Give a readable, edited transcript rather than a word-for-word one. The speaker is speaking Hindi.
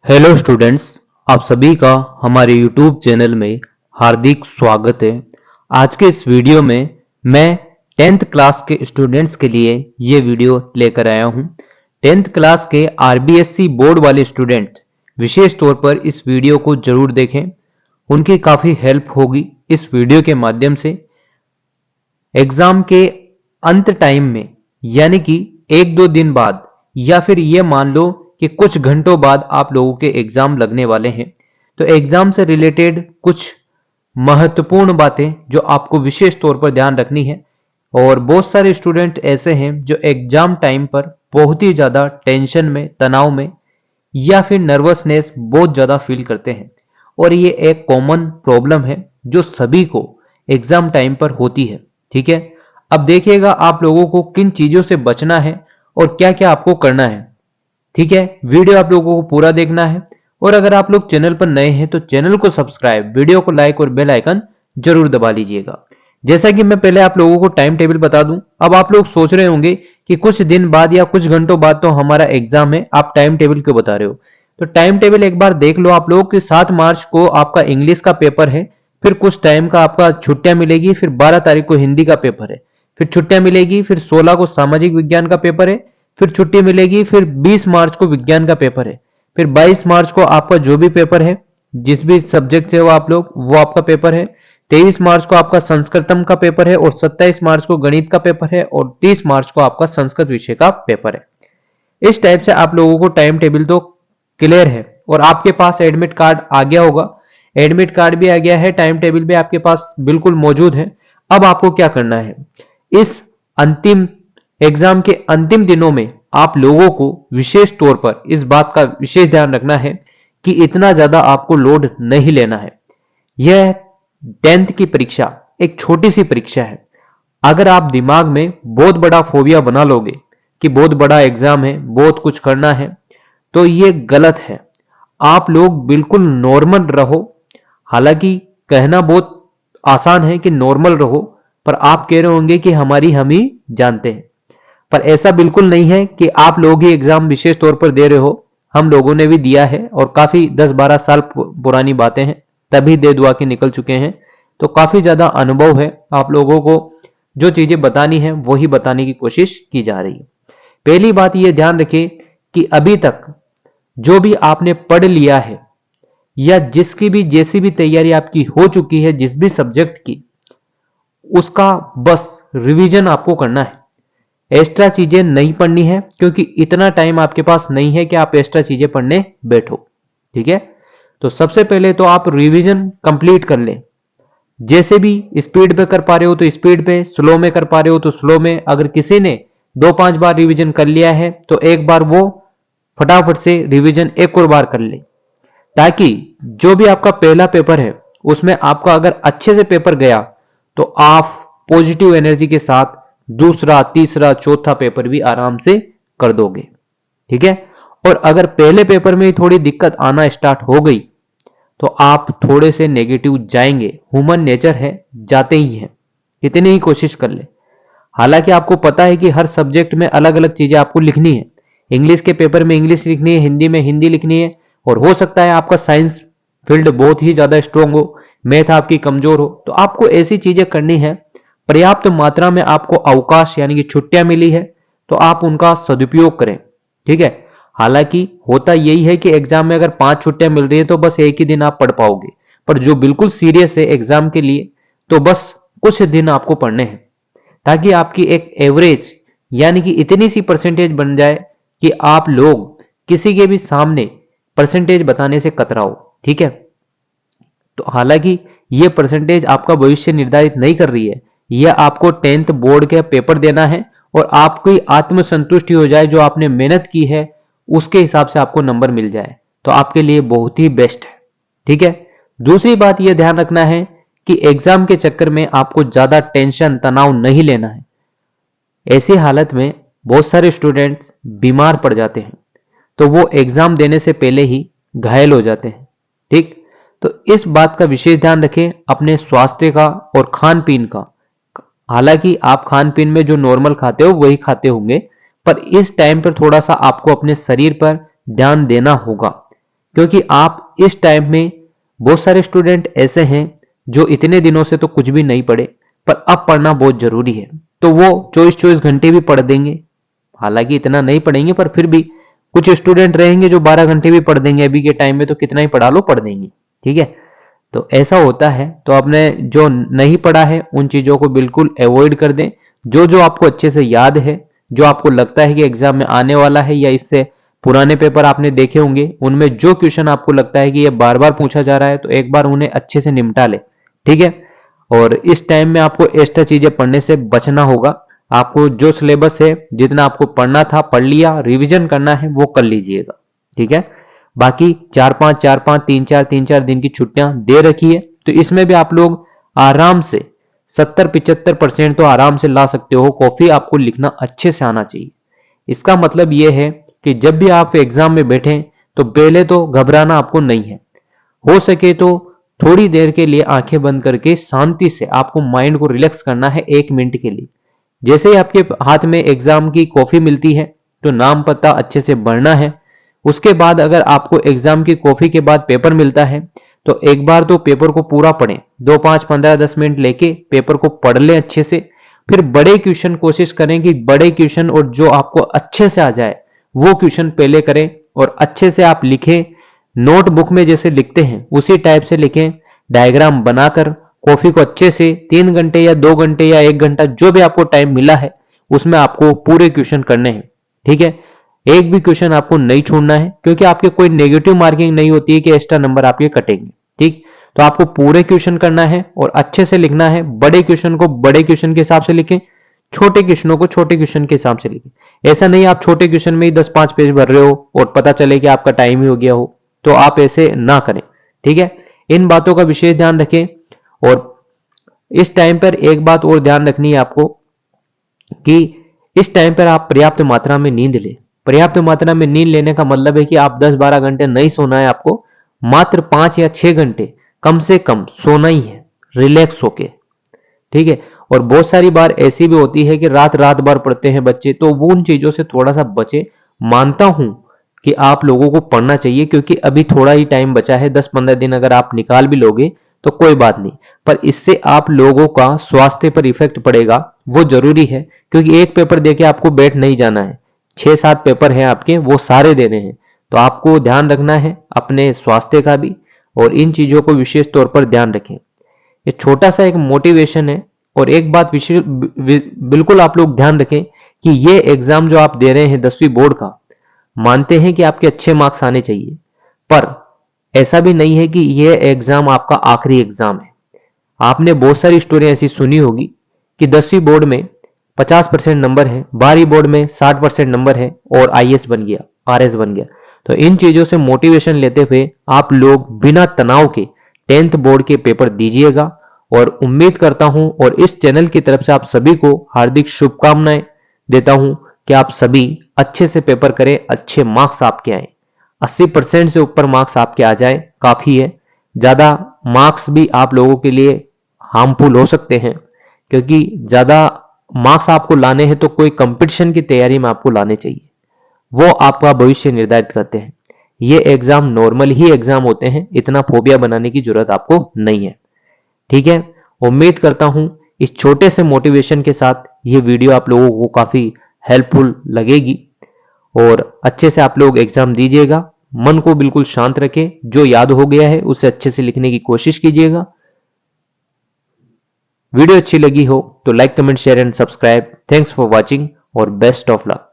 हेलो स्टूडेंट्स, आप सभी का हमारे यूट्यूब चैनल में हार्दिक स्वागत है। आज के इस वीडियो में मैं 10th क्लास के स्टूडेंट्स के लिए ये वीडियो लेकर आया हूँ। 10th क्लास के आरबीएससी बोर्ड वाले स्टूडेंट विशेष तौर पर इस वीडियो को जरूर देखें, उनकी काफ़ी हेल्प होगी इस वीडियो के माध्यम से। एग्ज़ाम के अंत टाइम में यानी कि 1-2 दिन बाद या फिर ये मान लो कि कुछ घंटों बाद आप लोगों के एग्ज़ाम लगने वाले हैं, तो एग्ज़ाम से रिलेटेड कुछ महत्वपूर्ण बातें जो आपको विशेष तौर पर ध्यान रखनी है। और बहुत सारे स्टूडेंट ऐसे हैं जो एग्ज़ाम टाइम पर बहुत ही ज़्यादा टेंशन में, तनाव में या फिर नर्वसनेस बहुत ज़्यादा फील करते हैं, और ये एक कॉमन प्रॉब्लम है जो सभी को एग्ज़ाम टाइम पर होती है। ठीक है, अब देखिएगा आप लोगों को किन चीज़ों से बचना है और क्या क्या आपको करना है। ठीक है, वीडियो आप लोगों को पूरा देखना है, और अगर आप लोग चैनल पर नए हैं तो चैनल को सब्सक्राइब, वीडियो को लाइक और बेल आइकन जरूर दबा लीजिएगा। जैसा कि मैं पहले आप लोगों को टाइम टेबल बता दूं, अब आप लोग सोच रहे होंगे कि कुछ दिन बाद या कुछ घंटों बाद तो हमारा एग्जाम है, आप टाइम टेबल क्यों बता रहे हो। तो टाइम टेबल एक बार देख लो आप लोग कि 7 मार्च को आपका इंग्लिश का पेपर है, फिर कुछ टाइम का आपका छुट्टियां मिलेगी, फिर 12 तारीख को हिंदी का पेपर है, फिर छुट्टियां मिलेगी, फिर 16 को सामाजिक विज्ञान का पेपर है, फिर छुट्टी मिलेगी, फिर 20 मार्च को विज्ञान का पेपर है, फिर 22 मार्च को आपका जो भी पेपर है, जिस भी सब्जेक्ट से हो आप लोग, वो आपका पेपर है। 23 मार्च को आपका संस्कृतम का पेपर है, और 27 मार्च को गणित का पेपर है, और 30 मार्च को आपका संस्कृत विषय का पेपर है। इस टाइप से आप लोगों को टाइम टेबल तो क्लियर है, और आपके पास एडमिट कार्ड आ गया होगा। एडमिट कार्ड भी आ गया है, टाइम टेबल भी आपके पास बिल्कुल मौजूद है। अब आपको क्या करना है, इस अंतिम एग्जाम के अंतिम दिनों में आप लोगों को विशेष तौर पर इस बात का विशेष ध्यान रखना है कि इतना ज्यादा आपको लोड नहीं लेना है। यह 10th की परीक्षा एक छोटी सी परीक्षा है। अगर आप दिमाग में बहुत बड़ा फोबिया बना लोगे कि बहुत बड़ा एग्जाम है, बहुत कुछ करना है, तो ये गलत है। आप लोग बिल्कुल नॉर्मल रहो। हालांकि कहना बहुत आसान है कि नॉर्मल रहो, पर आप कह रहे होंगे कि हम ही जानते हैं। पर ऐसा बिल्कुल नहीं है कि आप लोग ही एग्जाम विशेष तौर पर दे रहे हो। हम लोगों ने भी दिया है, और काफी 10-12 साल पुरानी बातें हैं, तभी दे दुआ के निकल चुके हैं। तो काफी ज्यादा अनुभव है, आप लोगों को जो चीजें बतानी है वही बताने की कोशिश की जा रही है। पहली बात यह ध्यान रखें कि अभी तक जो भी आपने पढ़ लिया है, या जिसकी भी जैसी भी तैयारी आपकी हो चुकी है जिस भी सब्जेक्ट की, उसका बस रिवीजन आपको करना है। एक्स्ट्रा चीजें नहीं पढ़नी है, क्योंकि इतना टाइम आपके पास नहीं है कि आप एक्स्ट्रा चीजें पढ़ने बैठो। ठीक है, तो सबसे पहले तो आप रिवीजन कंप्लीट कर लें। जैसे भी स्पीड पे कर पा रहे हो तो स्पीड पे, स्लो में कर पा रहे हो तो स्लो में। अगर किसी ने 2-5 बार रिवीजन कर लिया है तो एक बार वो फटाफट से रिवीजन एक और बार कर ले, ताकि जो भी आपका पहला पेपर है उसमें आपका अगर अच्छे से पेपर गया तो आप पॉजिटिव एनर्जी के साथ दूसरा, तीसरा, चौथा पेपर भी आराम से कर दोगे। ठीक है, और अगर पहले पेपर में थोड़ी दिक्कत आना स्टार्ट हो गई तो आप थोड़े से नेगेटिव जाएंगे, ह्यूमन नेचर है, जाते ही हैं। इतनी ही कोशिश कर ले। हालांकि आपको पता है कि हर सब्जेक्ट में अलग अलग चीजें आपको लिखनी है। इंग्लिश के पेपर में इंग्लिश लिखनी है, हिंदी में हिंदी लिखनी है, और हो सकता है आपका साइंस फील्ड बहुत ही ज्यादा स्ट्रांग हो, मैथ आपकी कमजोर हो, तो आपको ऐसी चीजें करनी है। पर्याप्त मात्रा में आपको अवकाश यानी कि छुट्टियां मिली है, तो आप उनका सदुपयोग करें। ठीक है, हालांकि होता यही है कि एग्जाम में अगर 5 छुट्टियां मिल रही है तो बस एक ही दिन आप पढ़ पाओगे, पर जो बिल्कुल सीरियस है एग्जाम के लिए, तो बस कुछ दिन आपको पढ़ने हैं, ताकि आपकी एक एवरेज यानी कि इतनी सी परसेंटेज बन जाए कि आप लोग किसी के भी सामने परसेंटेज बताने से कतराओ। ठीक है, तो हालांकि ये परसेंटेज आपका भविष्य निर्धारित नहीं कर रही है, यह आपको 10th बोर्ड के पेपर देना है, और आपकी आत्मसंतुष्टि हो जाए, जो आपने मेहनत की है उसके हिसाब से आपको नंबर मिल जाए, तो आपके लिए बहुत ही बेस्ट है। ठीक है, दूसरी बात यह ध्यान रखना है कि एग्जाम के चक्कर में आपको ज्यादा टेंशन, तनाव नहीं लेना है। ऐसी हालत में बहुत सारे स्टूडेंट्स बीमार पड़ जाते हैं, तो वो एग्जाम देने से पहले ही घायल हो जाते हैं। ठीक, तो इस बात का विशेष ध्यान रखें, अपने स्वास्थ्य का और खान पीन का। हालांकि आप खान पीन में जो नॉर्मल खाते हो वही खाते होंगे, पर इस टाइम पर थोड़ा सा आपको अपने शरीर पर ध्यान देना होगा, क्योंकि आप इस टाइम में, बहुत सारे स्टूडेंट ऐसे हैं जो इतने दिनों से तो कुछ भी नहीं पढ़े, पर अब पढ़ना बहुत जरूरी है, तो वो 24-24 घंटे भी पढ़ देंगे। हालांकि इतना नहीं पढ़ेंगे, पर फिर भी कुछ स्टूडेंट रहेंगे जो 12 घंटे भी पढ़ देंगे। अभी के टाइम में तो कितना ही पढ़ा लो, पढ़ देंगे। ठीक है, तो ऐसा होता है। तो आपने जो नहीं पढ़ा है उन चीजों को बिल्कुल अवॉइड कर दें। जो जो आपको अच्छे से याद है, जो आपको लगता है कि एग्जाम में आने वाला है, या इससे पुराने पेपर आपने देखे होंगे, उनमें जो क्वेश्चन आपको लगता है कि ये बार बार पूछा जा रहा है, तो एक बार उन्हें अच्छे से निपटा ले। ठीक है, और इस टाइम में आपको एक्स्ट्रा चीजें पढ़ने से बचना होगा। आपको जो सिलेबस है, जितना आपको पढ़ना था पढ़ लिया, रिवीजन करना है वो कर लीजिएगा। ठीक है, बाकी 4-5 3-4 दिन की छुट्टियां दे रखी है, तो इसमें भी आप लोग आराम से 70-75% तो आराम से ला सकते हो। कॉपी आपको लिखना अच्छे से आना चाहिए। इसका मतलब यह है कि जब भी आप एग्जाम में बैठें तो पहले तो घबराना आपको नहीं है। हो सके तो थोड़ी देर के लिए आंखें बंद करके शांति से आपको माइंड को रिलैक्स करना है 1 मिनट के लिए। जैसे ही आपके हाथ में एग्जाम की कॉपी मिलती है तो नाम पता अच्छे से भरना है। उसके बाद अगर आपको एग्जाम की कॉपी के बाद पेपर मिलता है तो एक बार तो पेपर को पूरा पढ़ें। 2, 5, 15, 10 मिनट लेके पेपर को पढ़ लें अच्छे से। फिर बड़े क्वेश्चन कोशिश करें कि बड़े क्वेश्चन और जो आपको अच्छे से आ जाए वो क्वेश्चन पहले करें, और अच्छे से आप लिखें। नोटबुक में जैसे लिखते हैं उसी टाइप से लिखें, डायग्राम बनाकर। कॉफी को अच्छे से 3 घंटे या 2 घंटे या 1 घंटा जो भी आपको टाइम मिला है उसमें आपको पूरे क्वेश्चन करने हैं। ठीक है, एक भी क्वेश्चन आपको नहीं छोड़ना है, क्योंकि आपके कोई नेगेटिव मार्किंग नहीं होती है कि एक्स्ट्रा नंबर आपके कटेंगे। ठीक, तो आपको पूरे क्वेश्चन करना है और अच्छे से लिखना है। बड़े क्वेश्चन को बड़े क्वेश्चन के हिसाब से लिखें, छोटे क्वेश्चनों को छोटे क्वेश्चन के हिसाब से लिखें। ऐसा नहीं आप छोटे क्वेश्चन में ही 10-5 पेज भर रहे हो और पता चले कि आपका टाइम ही हो गया हो, तो आप ऐसे ना करें। ठीक है, इन बातों का विशेष ध्यान रखें। और इस टाइम पर एक बात और ध्यान रखनी है आपको कि इस टाइम पर आप पर्याप्त मात्रा में नींद लें। पर्याप्त मात्रा में नींद लेने का मतलब है कि आप 10-12 घंटे नहीं सोना है, आपको मात्र 5 या 6 घंटे कम से कम सोना ही है, रिलैक्स होके। ठीक है, और बहुत सारी बार ऐसी भी होती है कि रात रात भर पढ़ते हैं बच्चे, तो वो उन चीजों से थोड़ा सा बचे। मानता हूं कि आप लोगों को पढ़ना चाहिए, क्योंकि अभी थोड़ा ही टाइम बचा है। 10-15 दिन अगर आप निकाल भी लोगे तो कोई बात नहीं, पर इससे आप लोगों का स्वास्थ्य पर इफेक्ट पड़ेगा, वो जरूरी है। क्योंकि एक पेपर देके आपको बैठ नहीं जाना है, 6-7 पेपर हैं आपके, वो सारे देने हैं। तो आपको ध्यान रखना है अपने स्वास्थ्य का भी, और इन चीजों को विशेष तौर पर ध्यान रखें। ये छोटा सा एक मोटिवेशन है। और एक बात बिल्कुल आप लोग ध्यान रखें कि ये एग्जाम जो आप दे रहे हैं 10वीं बोर्ड का, मानते हैं कि आपके अच्छे मार्क्स आने चाहिए, पर ऐसा भी नहीं है कि ये एग्जाम आपका आखिरी एग्जाम है। आपने बहुत सारी स्टोरी ऐसी सुनी होगी कि 10वीं बोर्ड में 50% नंबर है, 12वीं बोर्ड में 60% नंबर है और आईएएस बन गया, आरएस बन गया। तो इन चीजों से मोटिवेशन लेते हुए आप लोग बिना तनाव के 10th बोर्ड के पेपर दीजिएगा। और उम्मीद करता हूं, और इस चैनल की तरफ से आप सभी को हार्दिक शुभकामनाएं देता हूं कि आप सभी अच्छे से पेपर करें, अच्छे मार्क्स आपके आए। 80% से ऊपर मार्क्स आपके आ जाए काफी है। ज्यादा मार्क्स भी आप लोगों के लिए हार्मफुल हो सकते हैं, क्योंकि ज्यादा मार्क्स आपको लाने हैं तो कोई कंपटीशन की तैयारी में आपको लाने चाहिए, वो आपका भविष्य निर्धारित करते हैं। ये एग्जाम नॉर्मल ही एग्जाम होते हैं, इतना फोबिया बनाने की जरूरत आपको नहीं है। ठीक है, उम्मीद करता हूं इस छोटे से मोटिवेशन के साथ ये वीडियो आप लोगों को काफी हेल्पफुल लगेगी, और अच्छे से आप लोग एग्जाम दीजिएगा। मन को बिल्कुल शांत रखें, जो याद हो गया है उसे अच्छे से लिखने की कोशिश कीजिएगा। वीडियो अच्छी लगी हो तो like, comment, share and subscribe. Thanks for watching और बेस्ट ऑफ लक।